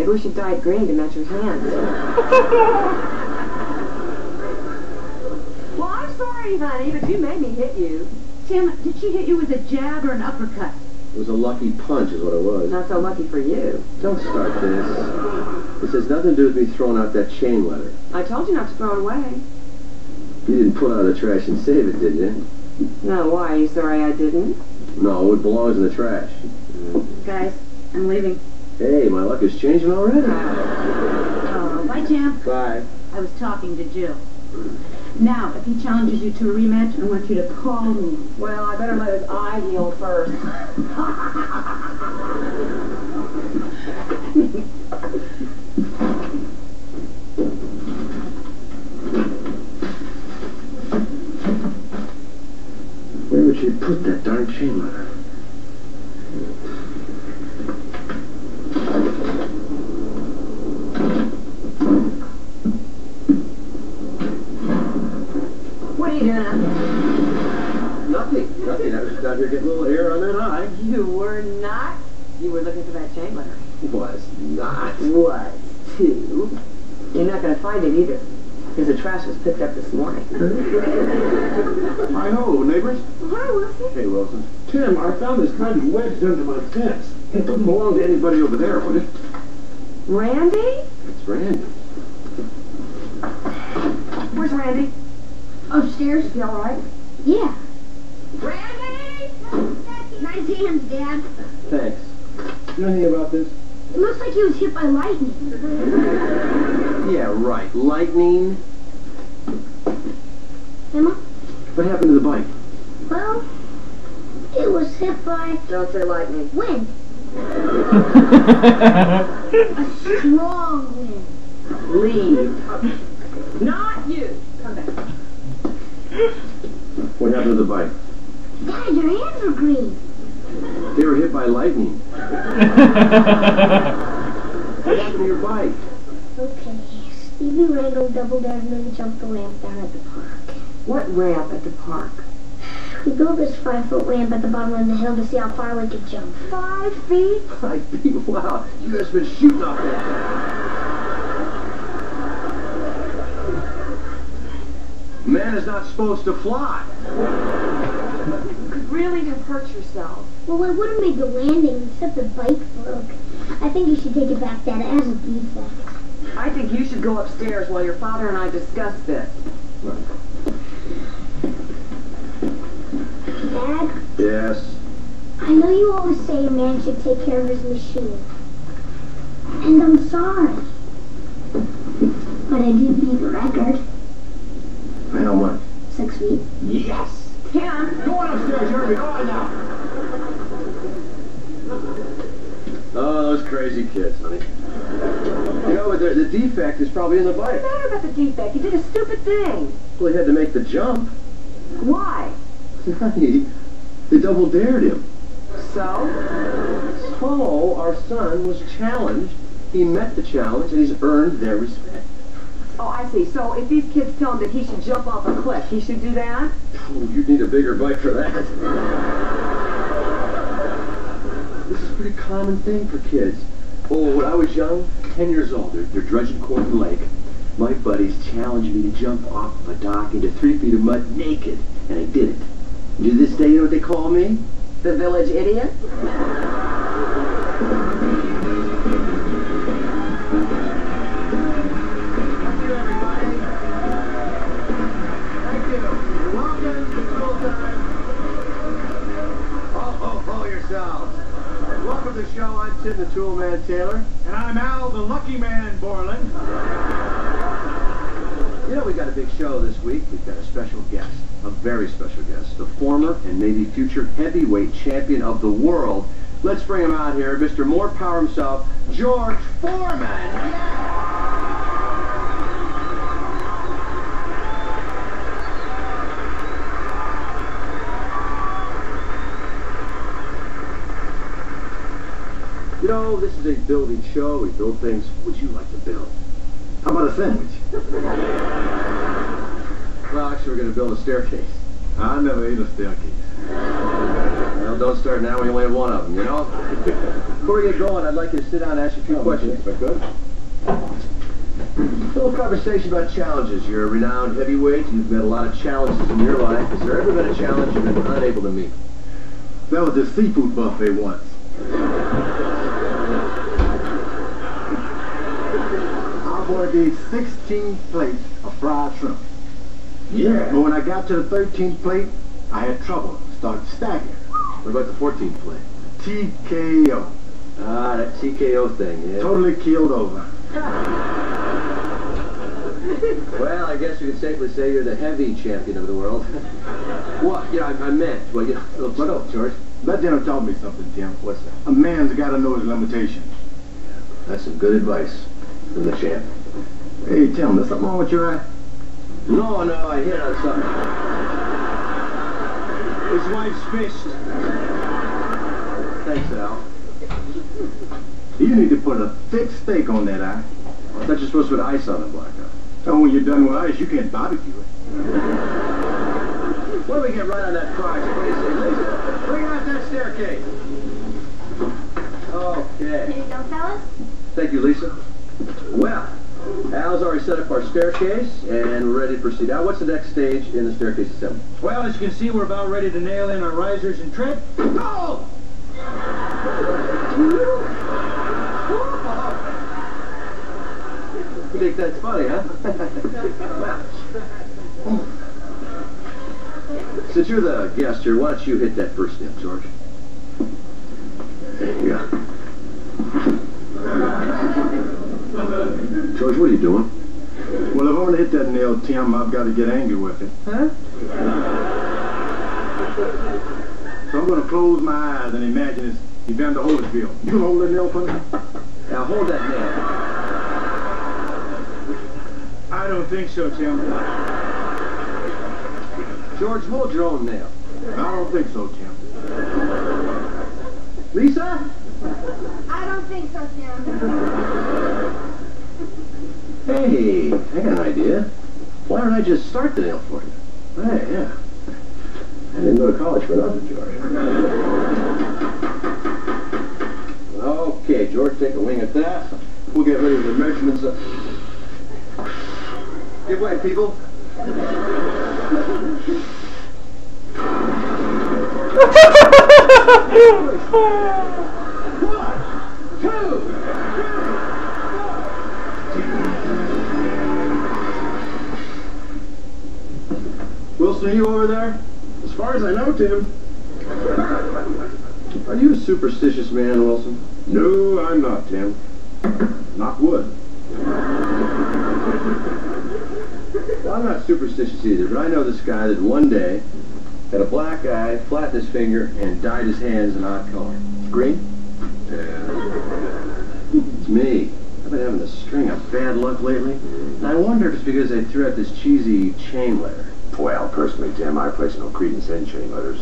Maybe we should dye it green to match your hands. Well, I'm sorry, honey, but you made me hit you. Tim, did she hit you with a jab or an uppercut? It was a lucky punch is what it was. Not so lucky for you. Don't start this. This has nothing to do with me throwing out that chain letter. I told you not to throw it away. You didn't pull it out of the trash and save it, did you? No, why? Are you sorry I didn't? No, it belongs in the trash. Guys, I'm leaving. Hey, my luck is changing already. Oh, bye, Champ. Bye. I was talking to Jill. Now, if he challenges you to a rematch, I want you to call me. Well, I better let his eye heal first. Where would she put that darn chain letter? What are you doing? Nothing. I was just out here getting a little air on that eye. You were not. You were looking for that chain letter. Was not. Was, too. You're not going to find it either, because the trash was picked up this morning. Hi-ho, neighbors. Hi, Wilson. Hey, Wilson. Tim, I found this kind of wedged under my fence. It doesn't belong to anybody over there, would it? Randy? It's Randy. Where's Randy? Upstairs. Is he all right? Yeah. Randy! Nice hands, Dad. Thanks. You know anything about this? It looks like he was hit by lightning. Yeah, right. Lightning. Emma? What happened to the bike? Well, it was hit by Don't say lightning. wind. A strong wind. Leave. Not you. Come back. What happened to the bike? Dad, your hands were green. They were hit by lightning. What happened to your bike? Okay, Stevie Randall doubled down and then jumped the ramp down at the park. What ramp at the park? We built this 5-foot ramp at the bottom of the hill to see how far we could jump. 5 feet? 5 feet? Wow, you guys have been shooting off that. Man is not supposed to fly. You could really have hurt yourself. Well, it would have made the landing, except the bike broke. I think you should take it back, Dad, as a defect. I think you should go upstairs while your father and I discuss this. Dad? Yes. I know you always say a man should take care of his machine. And I'm sorry. But I did beat the record. By how much? 6 feet. Yes! Tim! Go on upstairs, Jeremy. Go on now. Oh, those crazy kids, honey. You know, the defect is probably in the bike. What's the matter about the defect? You did a stupid thing. Well, he had to make the jump. Why? Honey, they double dared him. So? So, our son was challenged. He met the challenge, and he's earned their respect. Oh, I see. So if these kids tell him that he should jump off a cliff, he should do that? Oh, you'd need a bigger bike for that. This is a pretty common thing for kids. Oh, when I was young, 10 years old, they're dredging Corton Lake. My buddies challenged me to jump off of a dock into 3 feet of mud naked, and I did it. And to this day, you know what they call me? The village idiot? Welcome to the show. I'm Tim the Tool Man Taylor. And I'm Al the Lucky Man Borland. You know, we got a big show this week. We've got a special guest, a very special guest, the former and maybe future heavyweight champion of the world. Let's bring him out here, Mr. More Power himself, George Foreman. You know, this is a building show. We build things. What would you like to build? How about a sandwich? Well, actually, we're going to build a staircase. I never ate a staircase. Well, don't start now. We only have one of them, you know? Before we get going, I'd like you to sit down and ask you a few questions, if I could. A little conversation about challenges. You're a renowned heavyweight. You've met a lot of challenges in your life. Has there ever been a challenge you've been unable to meet? That was the seafood buffet once. I ordered 16 plates of fried shrimp. Yeah. But when I got to the 13th plate, I had trouble. Started stacking. What about the 14th plate? TKO. Ah, that TKO thing, yeah. Totally keeled over. Well, I guess you can safely say you're the heavy champion of the world. What? Yeah, I meant. Well, you know, let's go, George. That dinner taught me something, Tim. What's that? A man's got to know his limitations. That's some good advice from the champ. Hey, Tim, there's something wrong with your eye? No, I hit on something. His wife's fist. Thanks, Al. You need to put a thick steak on that eye. I thought you're supposed to put ice on the black eye. So when you're done with ice, you can't barbecue it. Why don't we get right on that prize? What do you say, Lisa? Bring out that staircase. Okay. Here you go, fellas. Thank you, Lisa. Well, Al's already set up our staircase, and we're ready to proceed. Al, what's the next stage in the staircase assembly? Well, as you can see, we're about ready to nail in our risers and tread. Go! You think that's funny, huh? Well, since you're the guest here, why don't you hit that first step, George? There you go. George, what are you doing? Well, if I want to hit that nail, Tim, I've got to get angry with it. Huh? So I'm going to close my eyes and imagine it's Evander Holyfield. You can hold that nail for me? Now hold that nail. I don't think so, Tim. George, hold your own nail. I don't think so, Tim. Lisa? I don't think so, Tim. Hey, I got an idea. Why don't I just start the nail for you? Hey, yeah. I didn't go to college for nothing, George. Okay, George, take a wing at that. We'll get ready with the measurements. Give way, people. 1, 2, 3, 4. Wilson, you over there? As far as I know, Tim. Are you a superstitious man, Wilson? No, I'm not, Tim. Knock wood. Well, I'm not superstitious either, but I know this guy that one day had a black eye, flattened his finger, and dyed his hands an odd color. Green? Yeah. It's me. I've been having a string of bad luck lately, and I wonder if it's because I threw out this cheesy chain letter. Well, personally, Tim, I place no credence in chain letters.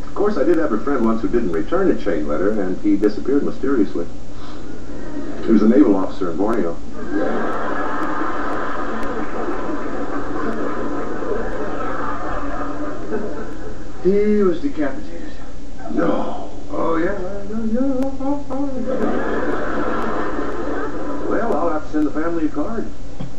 Of course, I did have a friend once who didn't return a chain letter, and he disappeared mysteriously. He was a naval officer in Borneo. He was decapitated. No. Oh, yeah. Well, I'll have to send the family a card.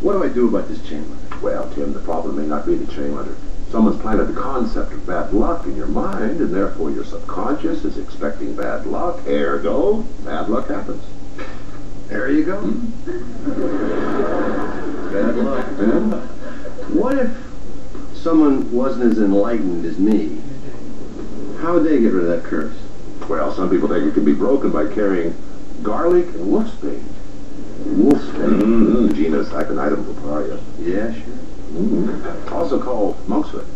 What do I do about this chain letter? Well, Tim, the problem may not be the chain letter. Someone's planted the concept of bad luck in your mind, and therefore your subconscious is expecting bad luck. Ergo, bad luck happens. There you go. Bad luck, man. What if someone wasn't as enlightened as me? How would they get rid of that curse? Well, some people think it can be broken by carrying garlic and wolfsbane. Wolfsbane? Genus Aconitum vulparia. Yeah, sure. Also called monkshood.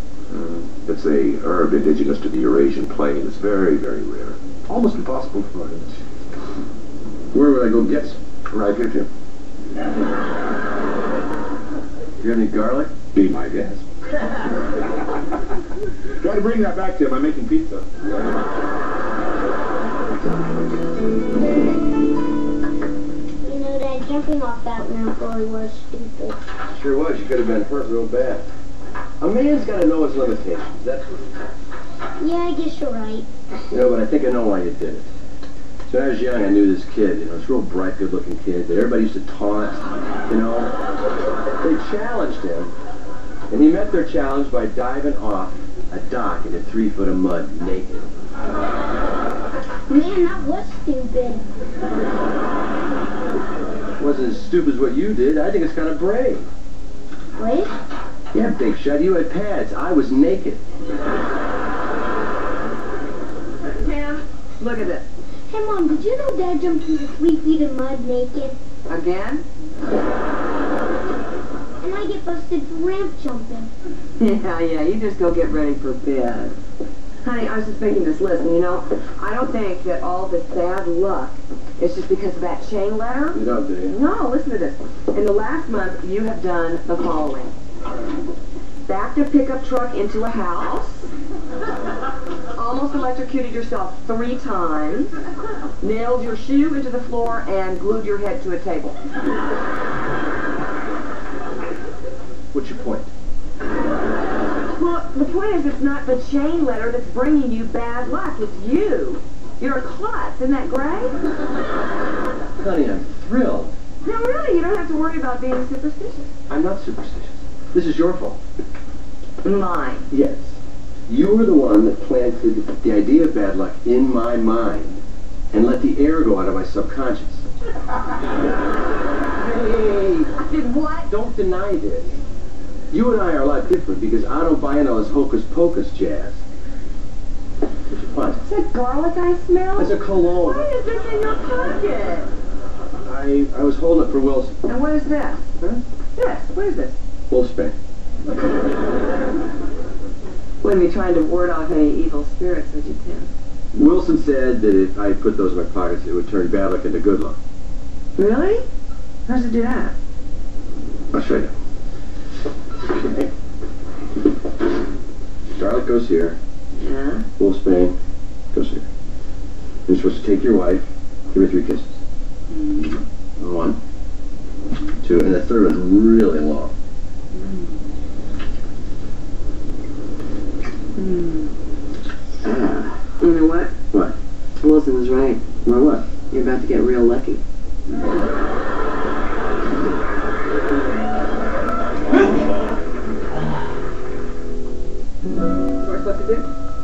It's a herb indigenous to the Eurasian plain. It's very, very rare. Almost impossible to find. Where would I go get some? Right here, Tim. Do you have any garlic? Be my guest. Try to bring that back, Tim. I'm making pizza. You know that jumping off that ramp really was stupid. Sure was. You could have been hurt real bad. A man's got to know his limitations. That's what. Yeah, I guess you're right. You know, but I think I know why you did it. So when I was young, I knew this kid, this real bright, good-looking kid that everybody used to taunt, They challenged him, and he met their challenge by diving off a dock into 3 foot of mud naked. Man, that was stupid. It wasn't as stupid as what you did. I think it's kind of brave. What? Yeah, Big Shot, you had pads. I was naked. Tim, look at this. Hey, Mom, did you know Dad jumped into 3 feet of mud naked? Again? And I get busted for ramp jumping. Yeah, you just go get ready for bed. Honey, I was just making this list, and I don't think that all this bad luck is just because of that chain letter. You don't, do you? No, listen to this. In the last month, you have done the following. Backed a pickup truck into a house. Almost electrocuted yourself 3 times. Nailed your shoe into the floor and glued your head to a table. What's your point? Well, the point is it's not the chain letter that's bringing you bad luck. It's you. You're a klutz. Isn't that great? Honey, I'm thrilled. No, really, you don't have to worry about being superstitious. I'm not superstitious. This is your fault. Mine. Yes. You were the one that planted the idea of bad luck in my mind and let the air go out of my subconscious. Hey! I did what? Don't deny this. You and I are a lot different because I don't buy into all this hocus pocus jazz. What's your point? Is that garlic I smell? It's a cologne. Why is this in your pocket? I was holding it for Wilson. And what is this? Huh? This. What is this? Wolfsbane. Wouldn't be trying to ward off any evil spirits, would you, Tim? Wilson said that if I put those in my pockets, it would turn bad luck into good luck. Really? How does it do that? I'll show you. Okay. Garlic goes here. Yeah? Wolfsbane goes here. You're supposed to take your wife, give her 3 kisses. 1, 2, and the third one's really long. You know what? What? Wilson was right. Well, what? You're about to get real lucky. What we're supposed to do?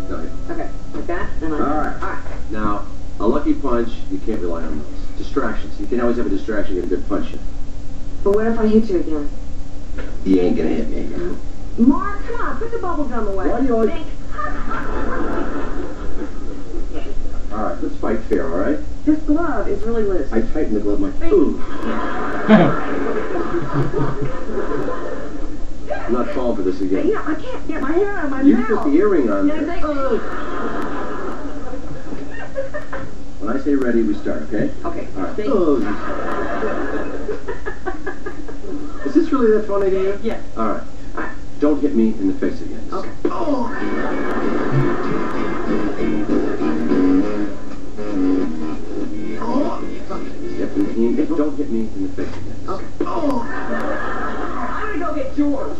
No. Okay, like that, and All right. Now, a lucky punch, you can't rely on those. Distractions. You can always have a distraction and get a good punch in. But what if I hit you again? You ain't gonna hit me again. Mark, come on, put the bubble gum away. Why do you always... Think. All right, let's fight fair, all right? This glove is really loose. I tighten the glove my... Ooh. I'm not falling for this again. Yeah, I can't get my hair out of my You mouth. put the earring on Yeah, there. they- When I say ready, we start, okay? Okay. All right. Think. Oh. Is this really that funny to you? Yeah. All right. Don't hit me in the face again. Okay. Oh. Yep, and don't hit me in the face again. Okay. Oh. I'm gonna go get George.